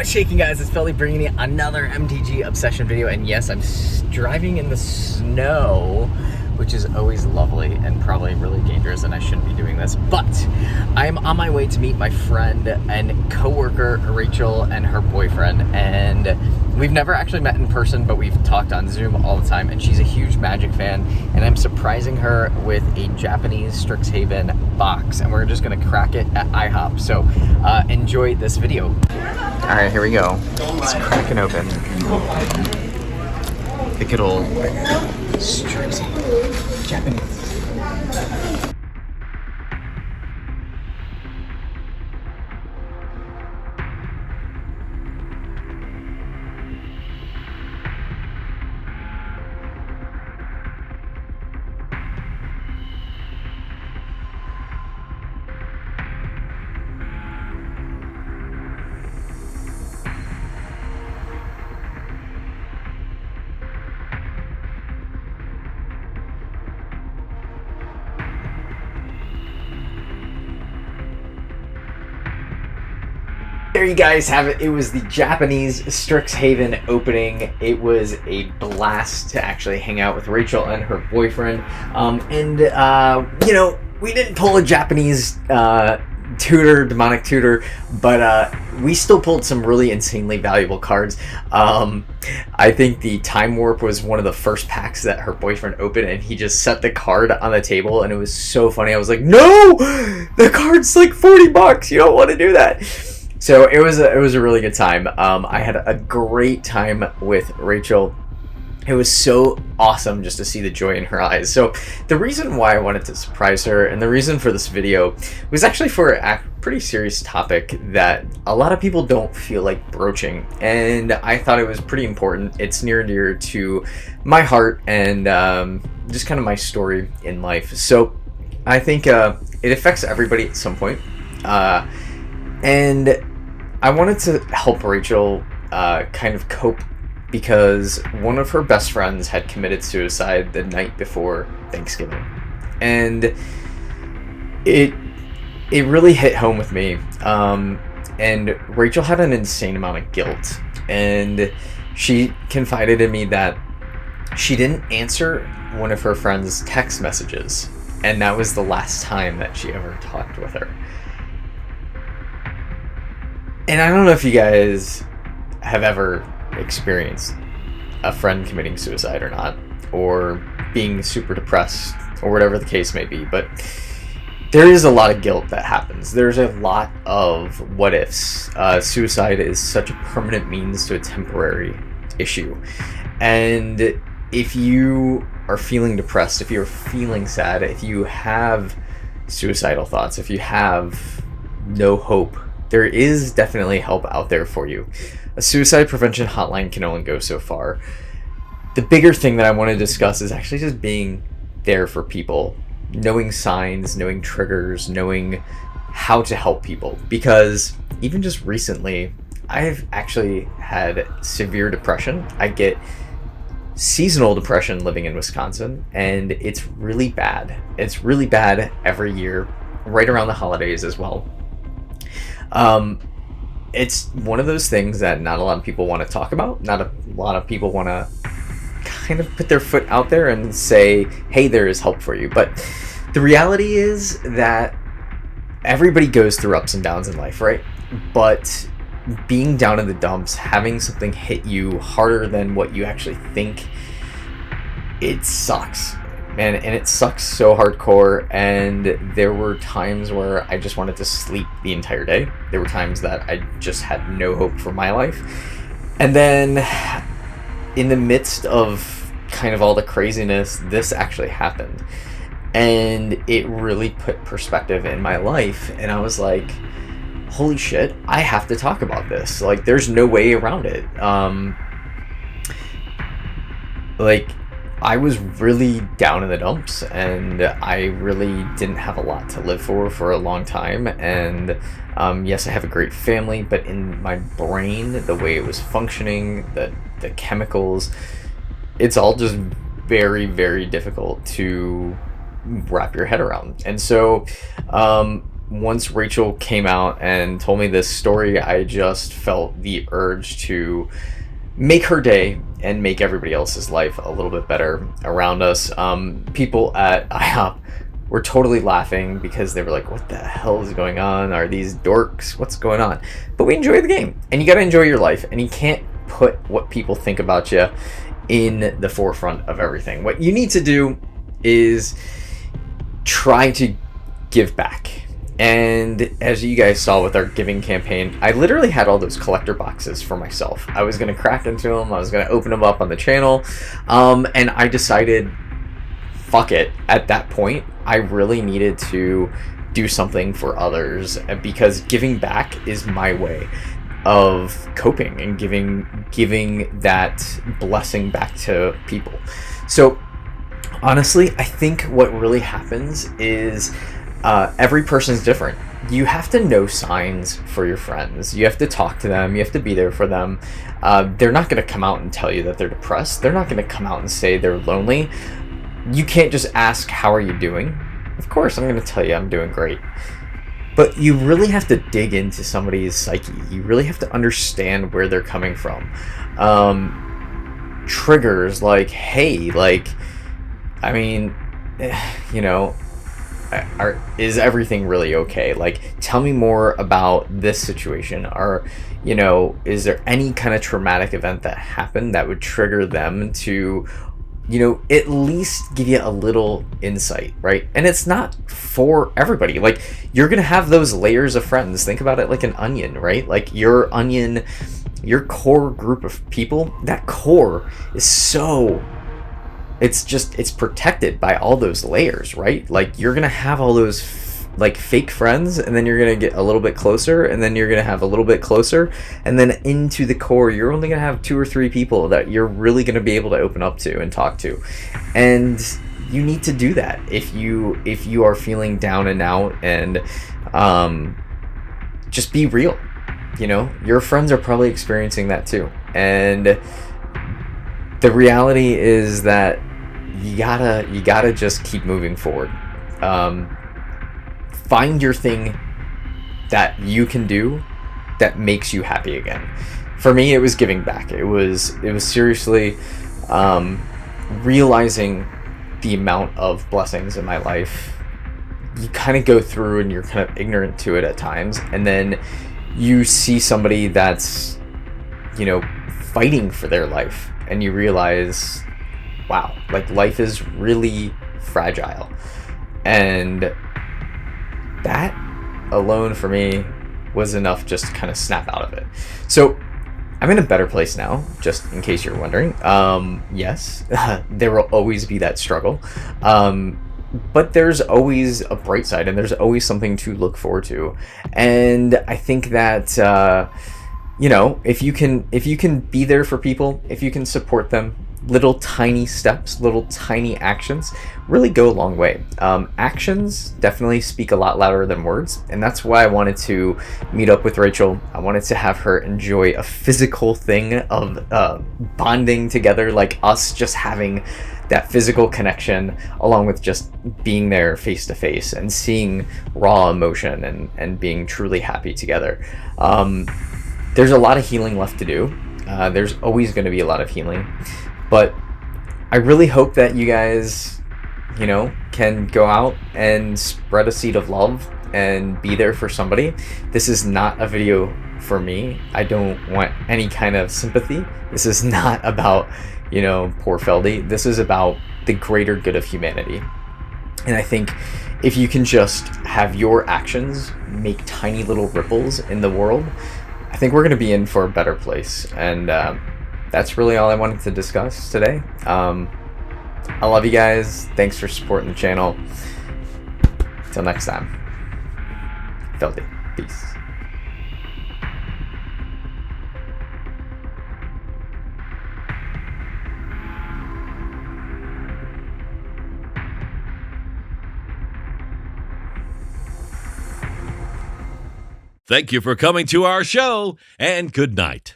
What's shaking, guys? It's Feldy bringing you another MTG Obsession video, and yes, I'm driving in the snow, which is always lovely and probably really dangerous, and I shouldn't be doing this, but I'm on my way to meet my friend and co-worker Rachel and her boyfriend, and we've never actually met in person, but we've talked on Zoom all the time, and she's a huge Magic fan, and I'm surprising her with a Japanese Strixhaven box, and we're just gonna crack it at IHOP, so enjoy this video. All right, here we go. It's cracking open. The good old Strixhaven Japanese. There you guys have it. It was the Japanese Strixhaven opening. It was a blast to actually hang out with Rachel and her boyfriend. You know, we didn't pull a Japanese demonic tutor, but we still pulled some really insanely valuable cards. I think the Time Warp was one of the first packs that her boyfriend opened, and he just set the card on the table, and it was so funny. I was like, no, the card's like $40. You don't want to do that. So it was a really good time. I had a great time with Rachel. It was so awesome just to see the joy in her eyes. So the reason why I wanted to surprise her, and the reason for this video, was actually for a pretty serious topic that a lot of people don't feel like broaching, and I thought it was pretty important. It's near and dear to my heart and just kind of my story in life. So I think it affects everybody at some point. And I wanted to help Rachel kind of cope, because one of her best friends had committed suicide the night before Thanksgiving. And it really hit home with me. And Rachel had an insane amount of guilt. And she confided in me that she didn't answer one of her friend's text messages. And that was the last time that she ever talked with her. And I don't know if you guys have ever experienced a friend committing suicide or not, or being super depressed, or whatever the case may be, but there is a lot of guilt that happens. There's a lot of what ifs. Suicide is such a permanent means to a temporary issue. And if you are feeling depressed, if you're feeling sad, if you have suicidal thoughts, if you have no hope, there is definitely help out there for you. A suicide prevention hotline can only go so far. The bigger thing that I want to discuss is actually just being there for people, knowing signs, knowing triggers, knowing how to help people. Because even just recently, I've actually had severe depression. I get seasonal depression living in Wisconsin, and it's really bad. It's really bad every year, right around the holidays as well. It's one of those things that not a lot of people want to talk about. Not a lot of people want to kind of put their foot out there and say, hey, there is help for you. But the reality is that everybody goes through ups and downs in life, right? But being down in the dumps, having something hit you harder than what you actually think, it sucks. Man, and it sucks so hardcore, and there were times where I just wanted to sleep the entire day. There were times that I just had no hope for my life. And then in the midst of kind of all the craziness, this actually happened. And it really put perspective in my life, and I was like, holy shit, I have to talk about this. Like, there's no way around it. I was really down in the dumps, and I really didn't have a lot to live for a long time. And yes, I have a great family, but in my brain, the way it was functioning, the chemicals, it's all just very, very difficult to wrap your head around. And so once Rachel came out and told me this story, I just felt the urge to make her day and make everybody else's life a little bit better around us. People at IHOP were totally laughing because they were like, what the hell is going on? Are these dorks? What's going on? But we enjoy the game, and you got to enjoy your life, and you can't put what people think about you in the forefront of everything. What you need to do is try to give back. And as you guys saw with our giving campaign, I literally had all those collector boxes for myself. I was going to crack into them. I was going to open them up on the channel. And I decided, fuck it. At that point, I really needed to do something for others, because giving back is my way of coping and giving that blessing back to people. So honestly, I think what really happens is every person's different. You have to know signs for your friends. You have to talk to them. You have to be there for them. They're not going to come out and tell you that they're depressed. They're not going to come out and say they're lonely. You can't just ask, how are you doing? Of course, I'm going to tell you I'm doing great. But you really have to dig into somebody's psyche. You really have to understand where they're coming from. Triggers like, hey, like, I mean, you know, is everything really okay? Like, tell me more about this situation. Or, you know, is there any kind of traumatic event that happened that would trigger them to, you know, at least give you a little insight, right? And it's not for everybody. Like, you're gonna have those layers of friends. Think about it like an onion, right? Like, your onion, your core group of people, that core is so, it's protected by all those layers, right? Like, you're gonna have all those like fake friends, and then you're gonna get a little bit closer, and then you're gonna have a little bit closer, and then into the core you're only gonna have 2 or 3 people that you're really gonna be able to open up to and talk to. And you need to do that if you are feeling down and out, and just be real. You know, your friends are probably experiencing that too, and the reality is that you gotta just keep moving forward. Find your thing that you can do that makes you happy again. For me, it was giving back. It was seriously realizing the amount of blessings in my life. You kind of go through and you're kind of ignorant to it at times, and then you see somebody that's, you know, fighting for their life, and you realize, wow, like, life is really fragile. And that alone for me was enough just to kind of snap out of it. So I'm in a better place now, just in case you're wondering. Yes, there will always be that struggle. But there's always a bright side, and there's always something to look forward to. And I think that, you know, if you can be there for people, if you can support them, little tiny steps, little tiny actions really go a long way. Actions definitely speak a lot louder than words, and that's why I wanted to meet up with Rachel. I wanted to have her enjoy a physical thing of bonding together, like us just having that physical connection, along with just being there face to face and seeing raw emotion and being truly happy together. There's a lot of healing left to do. There's always going to be a lot of healing. But I really hope that you guys, you know, can go out and spread a seed of love and be there for somebody. This is not a video for me. I don't want any kind of sympathy. This is not about, you know, poor Feldy. This is about the greater good of humanity. And I think if you can just have your actions make tiny little ripples in the world, I think we're going to be in for a better place. And that's really all I wanted to discuss today. I love you guys. Thanks for supporting the channel. Till next time. Feldy. Peace. Thank you for coming to our show, and good night.